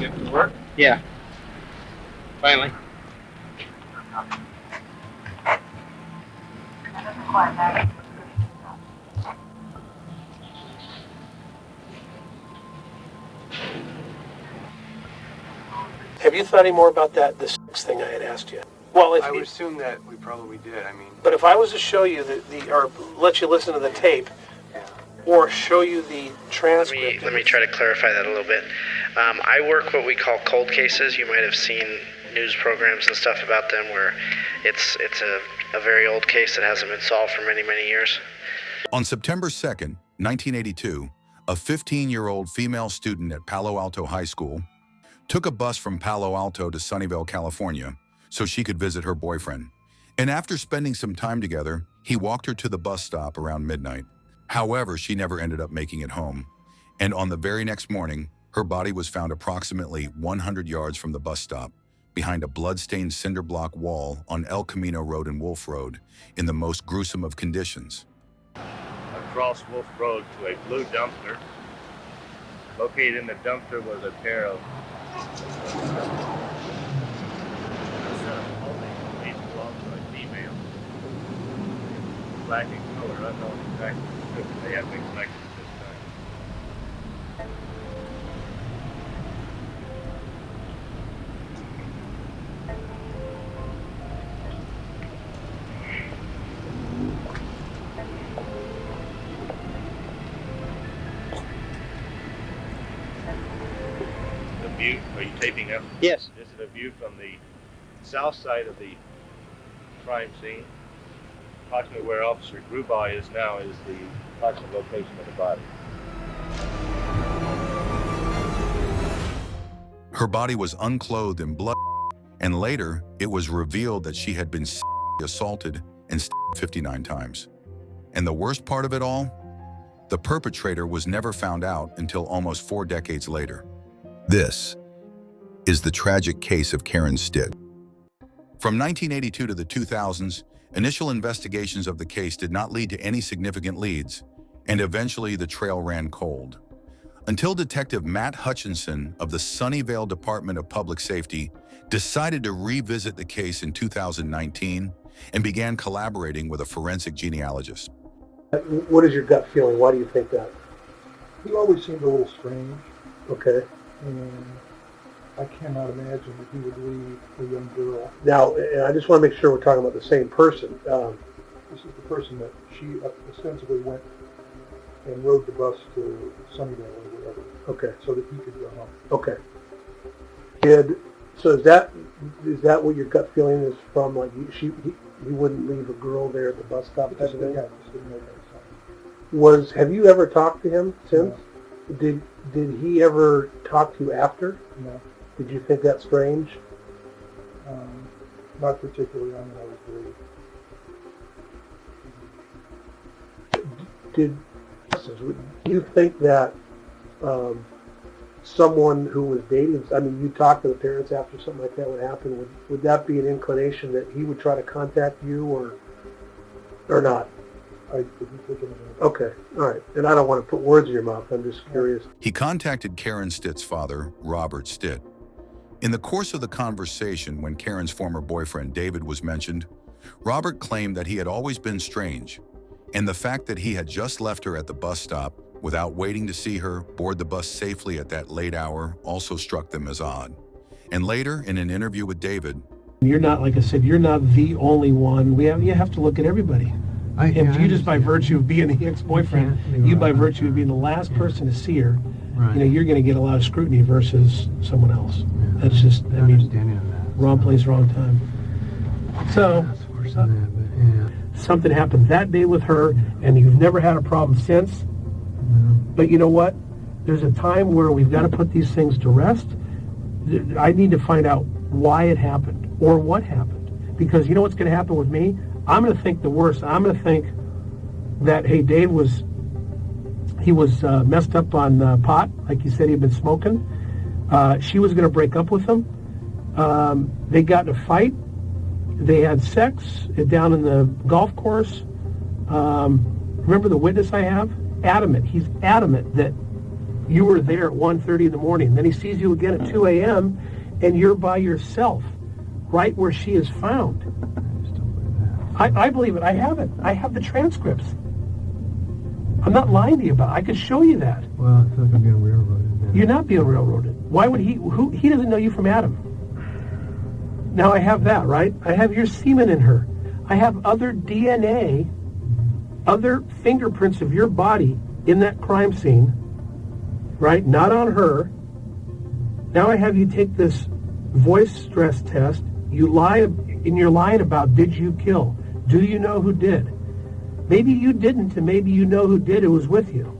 Get to work? Yeah. Finally. Have you thought any more about the sex thing I had asked you? Well, I would assume that we probably did. I mean, but if I was to show you or let you listen to the tape, or show you the transcript. Let me try to clarify that a little bit. I work what we call cold cases. You might have seen news programs and stuff about them where it's a very old case that hasn't been solved for many, many years. On September 2nd, 1982, a 15-year-old female student at Palo Alto High School took a bus from Palo Alto to Sunnyvale, California, so she could visit her boyfriend. And after spending some time together, he walked her to the bus stop around midnight. However, she never ended up making it home. And on the very next morning, her body was found approximately 100 yards from the bus stop, behind a blood-stained cinder block wall on El Camino Road and Wolf Road, in the most gruesome of conditions. Across Wolf Road to a blue dumpster. Located in the dumpster was a pair of clothing belonged to a female. Black in color, unknown exactly. They have been collected at this time. The view, are you taping up? Yes. This is a view from the south side of the crime scene. Approximately where Officer Grubaugh is now is the approximate location of the body. Her body was unclothed and bloody, and later it was revealed that she had been assaulted and 59 times. And the worst part of it all? The perpetrator was never found out until almost 4 decades later. This is the tragic case of Karen Stitt. From 1982 to the 2000s, initial investigations of the case did not lead to any significant leads, and eventually the trail ran cold. Until Detective Matt Hutchinson of the Sunnyvale Department of Public Safety decided to revisit the case in 2019 and began collaborating with a forensic genealogist. What is your gut feeling? Why do you think that? He always seemed a little strange, Okay. and I cannot imagine that he would leave a young girl. Now, I just want to make sure we're talking about the same person. This is the person that she ostensibly went and rode the bus to Sunnyvale or whatever, Okay. so that he could go home. Okay. So is that what your gut feeling is from? Like he wouldn't leave a girl there at the bus stop? But that's the guy just didn't know that. Have you ever talked to him since? No. Did he ever talk to you after? No. Did you think that strange? Not particularly. I mean, I was very... Do you think that someone who was dating, I mean, you talked to the parents after something like that would happen, would that be an inclination that he would try to contact you or not? I didn't think of it. Okay, all right. And I don't want to put words in your mouth. I'm just curious. He contacted Karen Stitt's father, Robert Stitt. In the course of the conversation, when Karen's former boyfriend David was mentioned, Robert claimed that he had always been strange, and the fact that he had just left her at the bus stop without waiting to see her board the bus safely at that late hour also struck them as odd. And later, in an interview with David, you're not, like I said, you're not the only one. You have to look at everybody. If you just by virtue of being the ex-boyfriend, you by virtue of being the last person to see her, you're going to get a lot of scrutiny versus someone else. That's just, wrong place, wrong time. So, something happened that day with her, and you've never had a problem since. But you know what? There's a time where we've got to put these things to rest. I need to find out why it happened or what happened. Because you know what's going to happen with me? I'm going to think the worst. I'm going to think that, hey, Dave was messed up on pot, like he said he'd been smoking. She was going to break up with him. They got in a fight. They had sex down in the golf course. Remember the witness I have? Adamant. He's adamant that You were there at 1:30 in the morning. Then he sees you again at 2 a.m. and you're by yourself, right where she is found. I believe it. I have it. I have the transcripts. I'm not lying to you about it. I could show you that. Well, it's not going to be railroaded. Then. You're not being railroaded. Why would he? He doesn't know you from Adam. Now I have that, right? I have your semen in her. I have other DNA, other fingerprints of your body in that crime scene, right? Not on her. Now I have you take this voice stress test. You lie, and you're lying about, did you kill? Do you know who did? Maybe you didn't, and maybe you know who did. It was with you.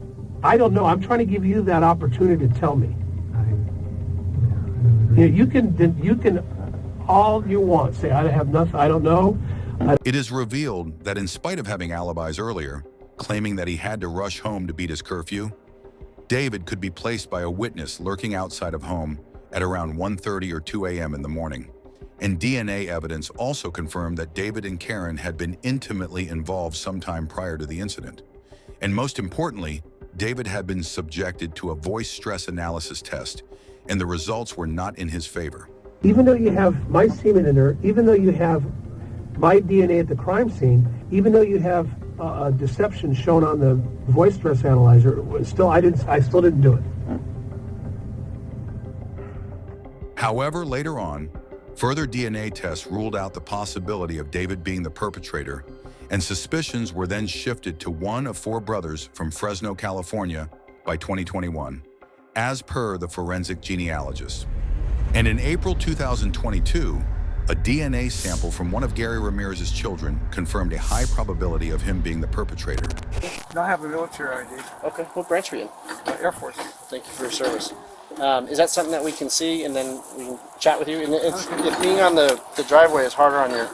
I don't know. I'm trying to give you that opportunity to tell me. You can all you want. Say, I have nothing. I don't know. It is revealed that in spite of having alibis earlier, claiming that he had to rush home to beat his curfew, David could be placed by a witness lurking outside of home at around 1:30 or 2 a.m. in the morning. And DNA evidence also confirmed that David and Karen had been intimately involved sometime prior to the incident. And most importantly, David had been subjected to a voice stress analysis test, and the results were not in his favor. Even though you have my semen in her, even though you have my DNA at the crime scene, even though you have a deception shown on the voice stress analyzer, I still didn't do it. However, later on, further DNA tests ruled out the possibility of David being the perpetrator, and suspicions were then shifted to one of four brothers from Fresno, California by 2021, as per the forensic genealogist. And in April 2022, a DNA sample from one of Gary Ramirez's children confirmed a high probability of him being the perpetrator. I have a military ID. Okay, what branch are you in? Air Force. Thank you for your service. Is that something that we can see and then we can chat with you? And if being on the driveway is harder on your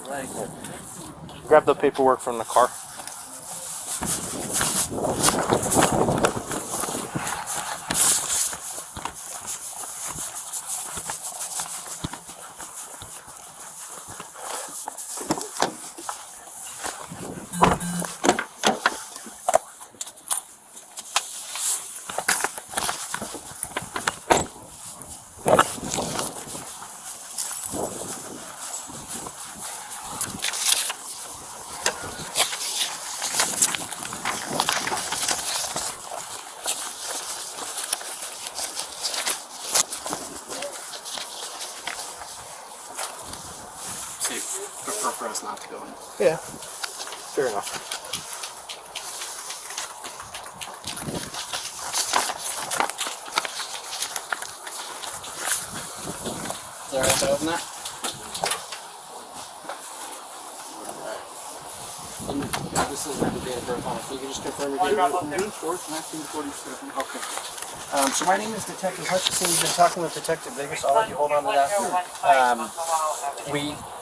leg, grab the paperwork from the car. Prefer for us not to go in. Yeah, fair enough. Is that right to open that? Alright. This is the date of birth on it. You can just confirm your date of birth. June 4th, 1947. Okay. So my name is Detective Hutchison. You've been talking with Detective Vegas. I'll let you hold on to that.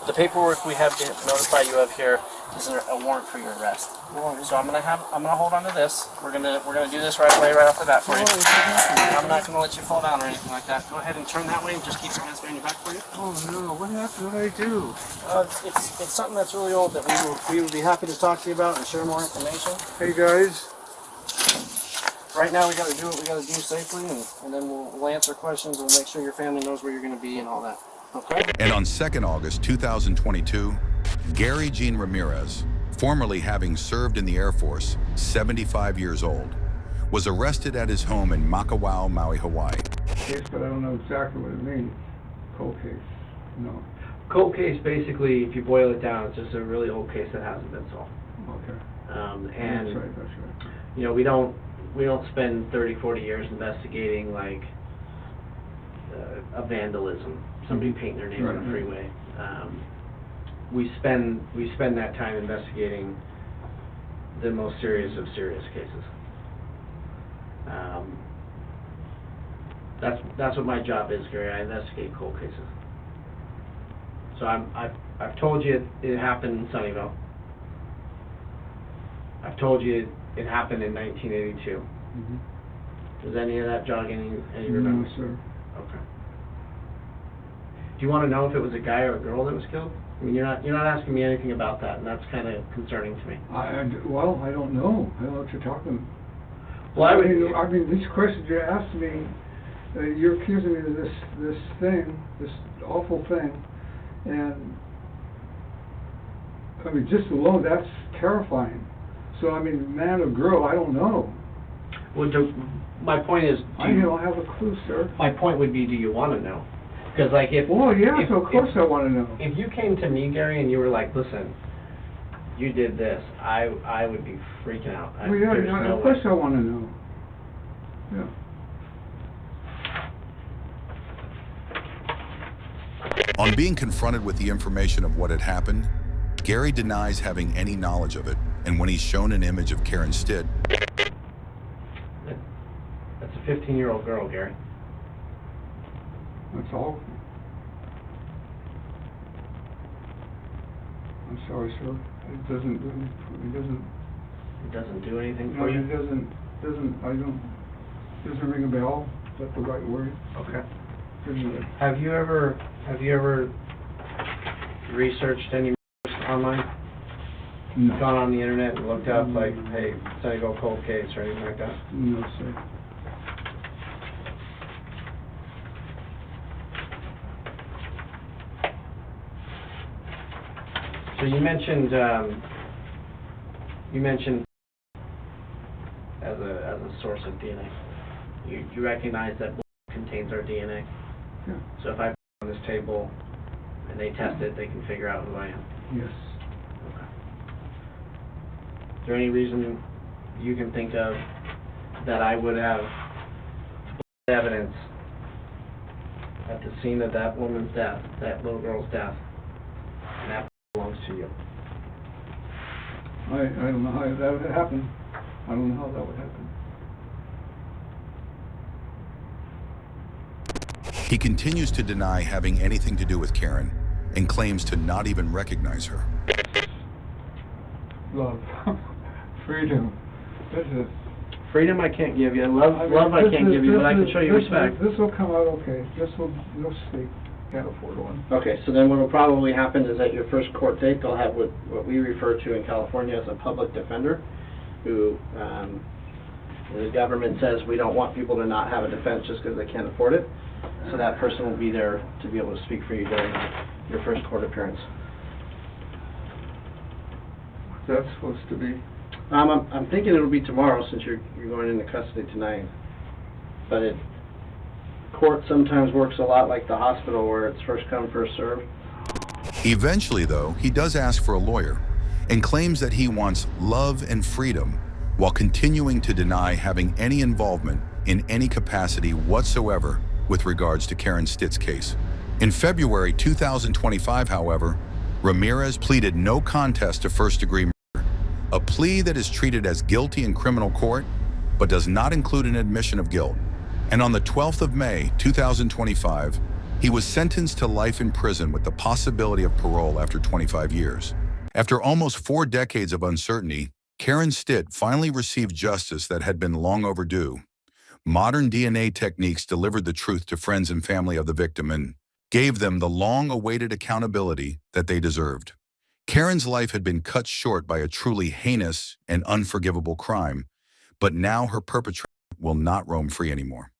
The paperwork we have to notify you of here is a warrant for your arrest. So I'm gonna hold on to this. We're gonna do this right away, right off the bat for you. I'm not gonna let you fall down or anything like that. Go ahead and turn that way and just keep your hands behind your back for you. Oh no, what happened? What did I do? It's something that's really old that we would be happy to talk to you about and share more information. Hey guys. Right now we gotta do what we gotta do safely, and then we'll answer questions and we'll make sure your family knows where you're gonna be and all that. Okay? And on 2nd August 2022, Gary Gene Ramirez, formerly having served in the Air Force, 75 years old, was arrested at his home in Makawao, Maui, Hawaii. Case, but I don't know exactly what it means. Cold case. No. Cold case, basically, if you boil it down, it's just a really old case that hasn't been solved. Okay. And That's right. you know, we don't spend 30, 40 years investigating like a vandalism, somebody painting their name on a freeway. We spend that time investigating the most serious of serious cases. That's what my job is, Gary. I investigate cold cases. So I've told you it happened in Sunnyvale. I've told you it happened in 1982. Does any of that jog any remembrance? No, sir. Okay. Do you want to know if it was a guy or a girl that was killed? I mean, you're not asking me anything about that, and that's kind of concerning to me. Well, I don't know. I don't know what you're talking. Well, I would. I mean, these questions you asked me, you're accusing me of this thing, this awful thing, and I mean, just alone, that's terrifying. So, I mean, man or girl, I don't know. Well, my point is. I don't have a clue, sir. My point would be, do you want to know? Because like if. Well, yeah, so of course I want to know. If you came to me, Gary, and you were like, listen, you did this, I would be freaking out. Well, yeah, no of course way. I want to know. Yeah. On being confronted with the information of what had happened, Gary denies having any knowledge of it, and when he's shown an image of Karen Stitt, That's a 15-year-old girl, Gary. That's all. I'm sorry, sir. It doesn't It doesn't do anything no, for you? it doesn't ring a bell. Is that the right word? Okay. Doesn't- Have you ever researched any online? No. Gone on the internet and looked up like, hey, Sunnyvale cold case or anything like that? No, sir. So you mentioned as a source of DNA. You recognize that blood contains our DNA. Yeah. So if I put it on this table and they test it, they can figure out who I am. Yes. Okay. Is there any reason you can think of that I would have blood evidence at the scene of that woman's death, that little girl's death, and that belongs to you? I don't know how that would happen. I don't know how that would happen. he continues to deny having anything to do with Karen and claims to not even recognize her. Love. Freedom. This is... Freedom I can't give you. Love I can't give you, but I can show you respect. This will come out okay. You'll see. Can't afford one. Okay, so then what will probably happen is at your first court date, they'll have what we refer to in California as a public defender, who the government says we don't want people to not have a defense just because they can't afford it. So that person will be there to be able to speak for you during your first court appearance. That's supposed to be. I'm thinking it'll be tomorrow since you're going into custody tonight. But court sometimes works a lot like the hospital where it's first come, first served. Eventually, though, he does ask for a lawyer and claims that he wants love and freedom while continuing to deny having any involvement in any capacity whatsoever with regards to Karen Stitt's case. In February 2025, however, Ramirez pleaded no contest to first-degree murder, a plea that is treated as guilty in criminal court but does not include an admission of guilt. And on the 12th of May 2025, he was sentenced to life in prison with the possibility of parole after 25 years. After almost 4 decades of uncertainty, Karen Stitt finally received justice that had been long overdue. Modern DNA techniques delivered the truth to friends and family of the victim and gave them the long-awaited accountability that they deserved. Karen's life had been cut short by a truly heinous and unforgivable crime, but now her perpetrator will not roam free anymore.